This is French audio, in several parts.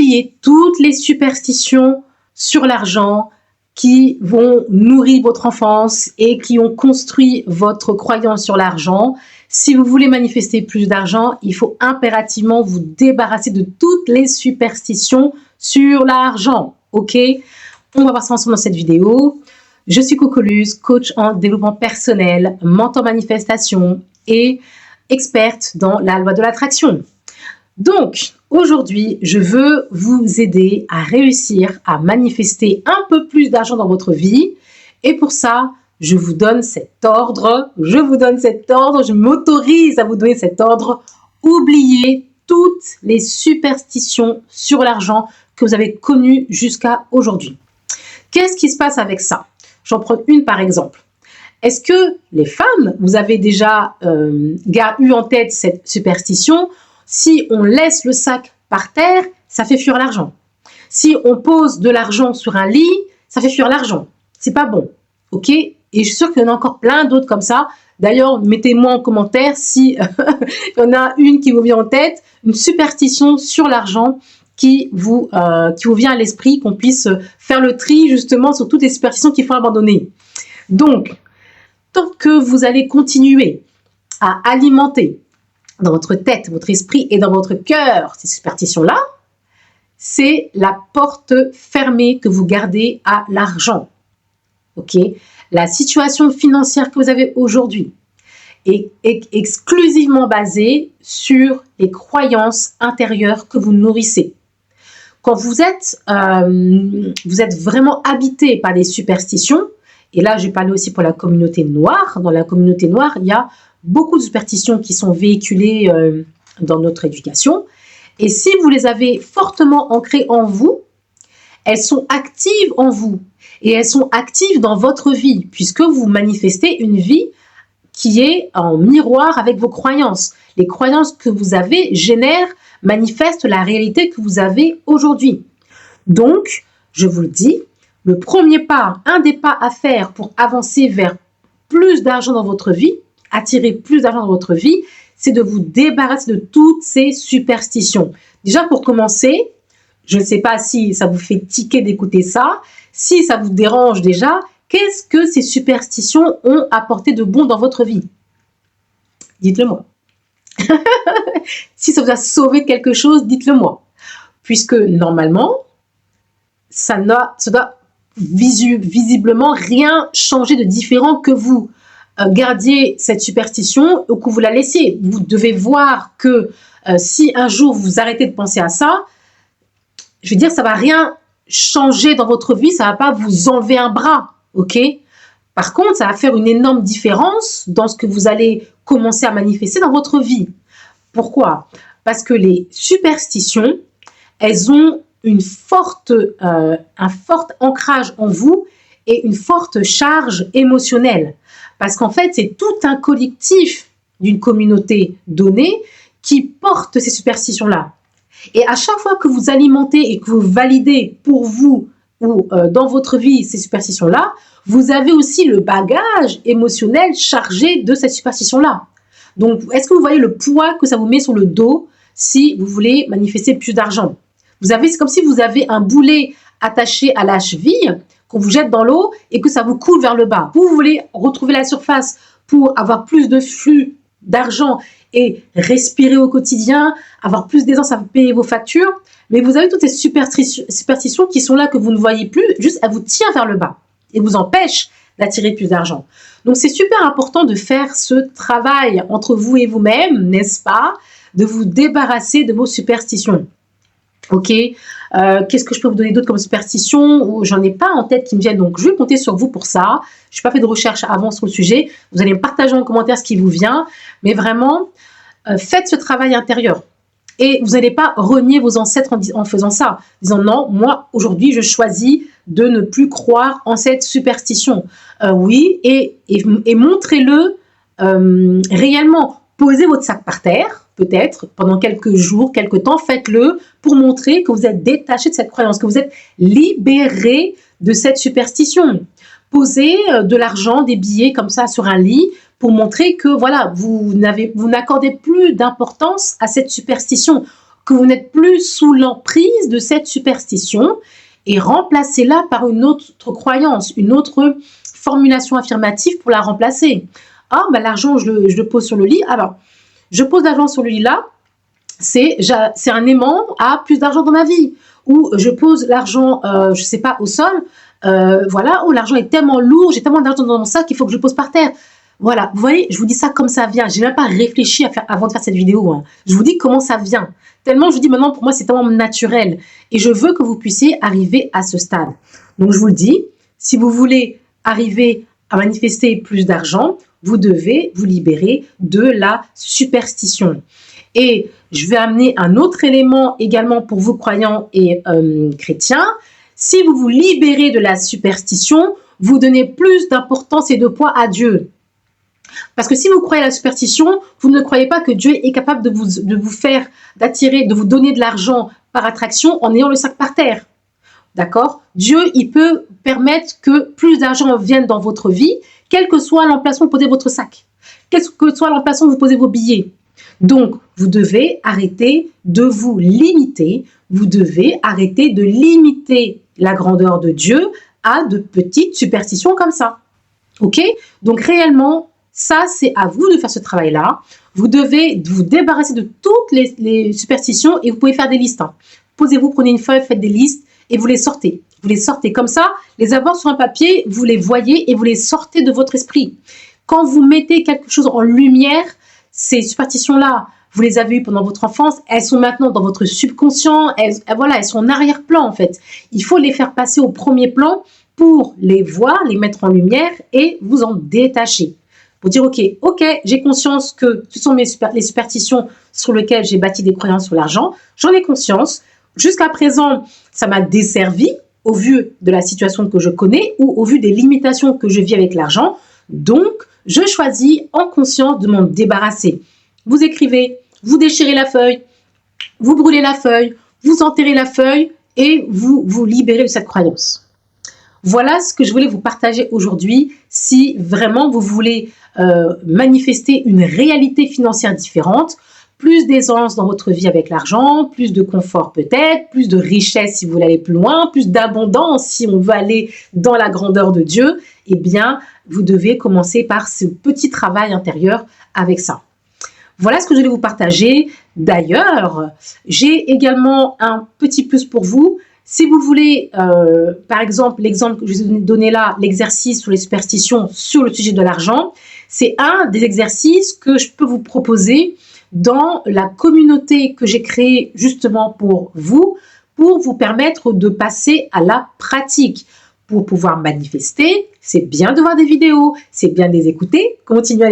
oubliez toutes les superstitions sur l'argent qui vont nourrir votre enfance et qui ont construit votre croyance sur l'argent. Si vous voulez manifester plus d'argent, il faut impérativement vous débarrasser de toutes les superstitions sur l'argent. Ok? On va voir ça ensemble dans cette vidéo. Je suis Cocoluz, coach en développement personnel, mentor manifestation et experte dans la loi de l'attraction. Donc, aujourd'hui, je veux vous aider à réussir à manifester un peu plus d'argent dans votre vie. Et pour ça, je vous donne cet ordre. Je m'autorise à vous donner cet ordre. Oubliez toutes les superstitions sur l'argent que vous avez connues jusqu'à aujourd'hui. Qu'est-ce qui se passe avec ça? J'en prends une par exemple. Est-ce que les femmes, vous avez déjà eu en tête cette superstition? Si on laisse le sac par terre, ça fait fuir l'argent. Si on pose de l'argent sur un lit, ça fait fuir l'argent. C'est pas bon. Ok? Et je suis sûre qu'il y en a encore plein d'autres comme ça. D'ailleurs, mettez-moi en commentaire si il y en a une qui vous vient en tête, une superstition sur l'argent qui vous vient à l'esprit, qu'on puisse faire le tri justement sur toutes les superstitions qu'il faut abandonner. Donc, tant que vous allez continuer à alimenter dans votre tête, votre esprit et dans votre cœur ces superstitions-là, c'est la porte fermée que vous gardez à l'argent. Ok? La situation financière que vous avez aujourd'hui est exclusivement basée sur les croyances intérieures que vous nourrissez. Quand vous êtes vraiment habité par des superstitions, et là je vais parler aussi pour la communauté noire, dans la communauté noire, il y a beaucoup de superstitions qui sont véhiculées dans notre éducation. Et si vous les avez fortement ancrées en vous, elles sont actives en vous. Et elles sont actives dans votre vie, puisque vous manifestez une vie qui est en miroir avec vos croyances. Les croyances que vous avez manifestent la réalité que vous avez aujourd'hui. Donc, je vous le dis, le premier pas, un des pas à faire pour avancer vers plus d'argent dans votre vie, attirer plus d'argent dans votre vie, c'est de vous débarrasser de toutes ces superstitions. Déjà, pour commencer, je ne sais pas si ça vous fait tiquer d'écouter ça. Si ça vous dérange déjà, qu'est-ce que ces superstitions ont apporté de bon dans votre vie? Dites-le moi. Si ça vous a sauvé quelque chose, dites-le moi. Puisque normalement, ça doit visiblement rien changer de différent que vous gardiez cette superstition ou que vous la laissiez. Vous devez voir que si un jour vous arrêtez de penser à ça, je veux dire, ça ne va rien changer dans votre vie, ça ne va pas vous enlever un bras, ok? Par contre, ça va faire une énorme différence dans ce que vous allez commencer à manifester dans votre vie. Pourquoi? Parce que les superstitions, elles ont un fort ancrage en vous et une forte charge émotionnelle. Parce qu'en fait, c'est tout un collectif d'une communauté donnée qui porte ces superstitions-là. Et à chaque fois que vous alimentez et que vous validez pour vous ou dans votre vie ces superstitions-là, vous avez aussi le bagage émotionnel chargé de cette superstition-là. Donc, est-ce que vous voyez le poids que ça vous met sur le dos si vous voulez manifester plus d'argent? C'est comme si vous avez un boulet attaché à la cheville qu'on vous jette dans l'eau et que ça vous coule vers le bas. Vous voulez retrouver la surface pour avoir plus de flux d'argent et respirer au quotidien, avoir plus d'aisance à payer vos factures, mais vous avez toutes ces superstitions qui sont là que vous ne voyez plus, juste elles vous tirent vers le bas et vous empêchent d'attirer plus d'argent. Donc c'est super important de faire ce travail entre vous et vous-même, n'est-ce pas? De vous débarrasser de vos superstitions. Ok, qu'est-ce que je peux vous donner d'autre comme superstition? J'en ai pas en tête qui me viennent, donc je vais compter sur vous pour ça. Je n'ai pas fait de recherche avant sur le sujet. Vous allez me partager en commentaire ce qui vous vient. Mais vraiment, faites ce travail intérieur. Et vous n'allez pas renier vos ancêtres en faisant ça. En disant non, moi, aujourd'hui, je choisis de ne plus croire en cette superstition. Oui, et montrez-le réellement. Posez votre sac par terre, peut-être, pendant quelques jours, quelques temps, faites-le pour montrer que vous êtes détaché de cette croyance, que vous êtes libéré de cette superstition. Posez de l'argent, des billets comme ça sur un lit pour montrer que voilà, vous n'accordez plus d'importance à cette superstition. que vous n'êtes plus sous l'emprise de cette superstition et remplacez-la par une autre croyance, une autre formulation affirmative pour la remplacer. Ah, bah, l'argent, je le pose sur le lit. Alors, je pose l'argent sur le lit là, c'est un aimant à plus d'argent dans ma vie. Ou je pose l'argent, je sais pas, au sol. Voilà, oh, l'argent est tellement lourd, j'ai tellement d'argent dans mon sac qu'il faut que je le pose par terre. Voilà, vous voyez, je vous dis ça comme ça vient. J'ai même pas réfléchi avant de faire cette vidéo. Hein. Je vous dis comment ça vient. Tellement, je vous dis maintenant, pour moi, c'est tellement naturel. Et je veux que vous puissiez arriver à ce stade. Donc, je vous le dis, si vous voulez arriver à manifester plus d'argent, vous devez vous libérer de la superstition. Et je vais amener un autre élément également pour vous croyants et chrétiens. Si vous vous libérez de la superstition, vous donnez plus d'importance et de poids à Dieu. Parce que si vous croyez à la superstition, vous ne croyez pas que Dieu est capable de vous faire, d'attirer, de vous donner de l'argent par attraction en ayant le sac par terre. D'accord? Dieu, il peut permettre que plus d'argent vienne dans votre vie, quel que soit l'emplacement où vous posez votre sac. Quel que soit l'emplacement où vous posez vos billets. Donc, vous devez arrêter de vous limiter. Vous devez arrêter de limiter la grandeur de Dieu à de petites superstitions comme ça. OK? Donc, réellement, ça, c'est à vous de faire ce travail-là. Vous devez vous débarrasser de toutes les superstitions et vous pouvez faire des listes. Hein. Posez-vous, prenez une feuille, faites des listes et vous les sortez. Vous les sortez comme ça, les avoir sur un papier, vous les voyez et vous les sortez de votre esprit. Quand vous mettez quelque chose en lumière, ces superstitions-là, vous les avez eues pendant votre enfance, elles sont maintenant dans votre subconscient, elles sont en arrière-plan en fait. Il faut les faire passer au premier plan pour les voir, les mettre en lumière et vous en détacher. Pour dire, ok, j'ai conscience que ce sont les superstitions sur lesquelles j'ai bâti des croyances sur l'argent. J'en ai conscience. Jusqu'à présent, ça m'a desservi au vu de la situation que je connais ou au vu des limitations que je vis avec l'argent. Donc, je choisis en conscience de m'en débarrasser. Vous écrivez, vous déchirez la feuille, vous brûlez la feuille, vous enterrez la feuille et vous vous libérez de cette croyance. Voilà ce que je voulais vous partager aujourd'hui. Si vraiment vous voulez manifester une réalité financière différente, plus d'aisance dans votre vie avec l'argent, plus de confort peut-être, plus de richesse si vous voulez aller plus loin, plus d'abondance si on veut aller dans la grandeur de Dieu, eh bien, vous devez commencer par ce petit travail intérieur avec ça. Voilà ce que je voulais vous partager. D'ailleurs, j'ai également un petit plus pour vous. Si vous voulez, par exemple, l'exemple que je vous ai donné là, l'exercice sur les superstitions sur le sujet de l'argent, c'est un des exercices que je peux vous proposer dans la communauté que j'ai créée justement pour vous permettre de passer à la pratique. Pour pouvoir manifester, c'est bien de voir des vidéos, c'est bien de les écouter, continuez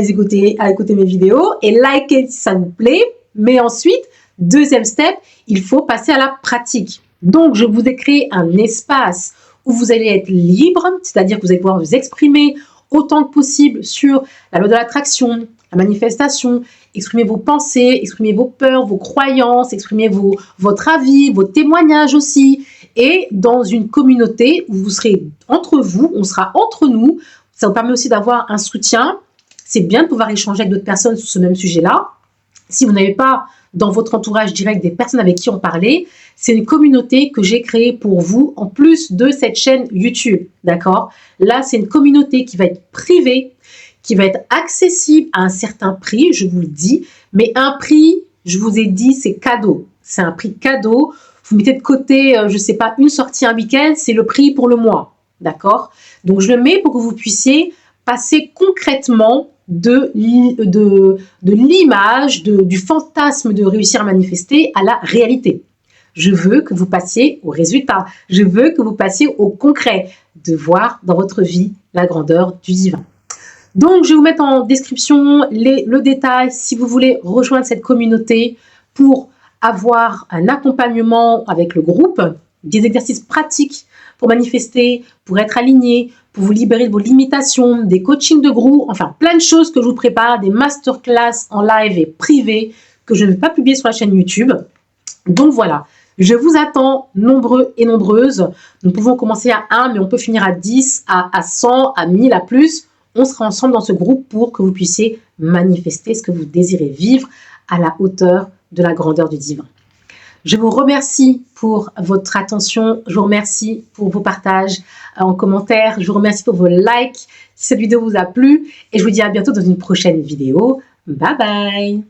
à écouter mes vidéos et likez si ça vous plaît. Mais ensuite, deuxième step, il faut passer à la pratique. Donc, je vous ai créé un espace où vous allez être libre, c'est-à-dire que vous allez pouvoir vous exprimer autant que possible sur la loi de l'attraction, la manifestation, exprimer vos pensées, exprimer vos peurs, vos croyances, exprimer votre avis, vos témoignages aussi. Et dans une communauté où vous serez entre vous, on sera entre nous. Ça vous permet aussi d'avoir un soutien. C'est bien de pouvoir échanger avec d'autres personnes sur ce même sujet-là. Si vous n'avez pas dans votre entourage direct des personnes avec qui en parler, c'est une communauté que j'ai créée pour vous en plus de cette chaîne YouTube. D'accord? Là, c'est une communauté qui va être privée, qui va être accessible à un certain prix, je vous le dis. Mais un prix, je vous ai dit, c'est cadeau. C'est un prix cadeau. Vous mettez de côté, je ne sais pas, une sortie un week-end, c'est le prix pour le mois. D'accord? Donc, je le mets pour que vous puissiez passer concrètement de l'image, du fantasme de réussir à manifester à la réalité. Je veux que vous passiez au résultat. Je veux que vous passiez au concret, de voir dans votre vie la grandeur du divin. Donc, je vais vous mettre en description le détail si vous voulez rejoindre cette communauté pour avoir un accompagnement avec le groupe, des exercices pratiques pour manifester, pour être aligné, pour vous libérer de vos limitations, des coachings de groupe, enfin plein de choses que je vous prépare, des masterclass en live et privés que je ne vais pas publier sur la chaîne YouTube. Donc voilà, je vous attends nombreux et nombreuses. Nous pouvons commencer à 1, mais on peut finir à 10, à 100, à 1000, à plus. On sera ensemble dans ce groupe pour que vous puissiez manifester ce que vous désirez vivre à la hauteur de la grandeur du divin. Je vous remercie pour votre attention. Je vous remercie pour vos partages en commentaire. Je vous remercie pour vos likes si cette vidéo vous a plu. Et je vous dis à bientôt dans une prochaine vidéo. Bye bye!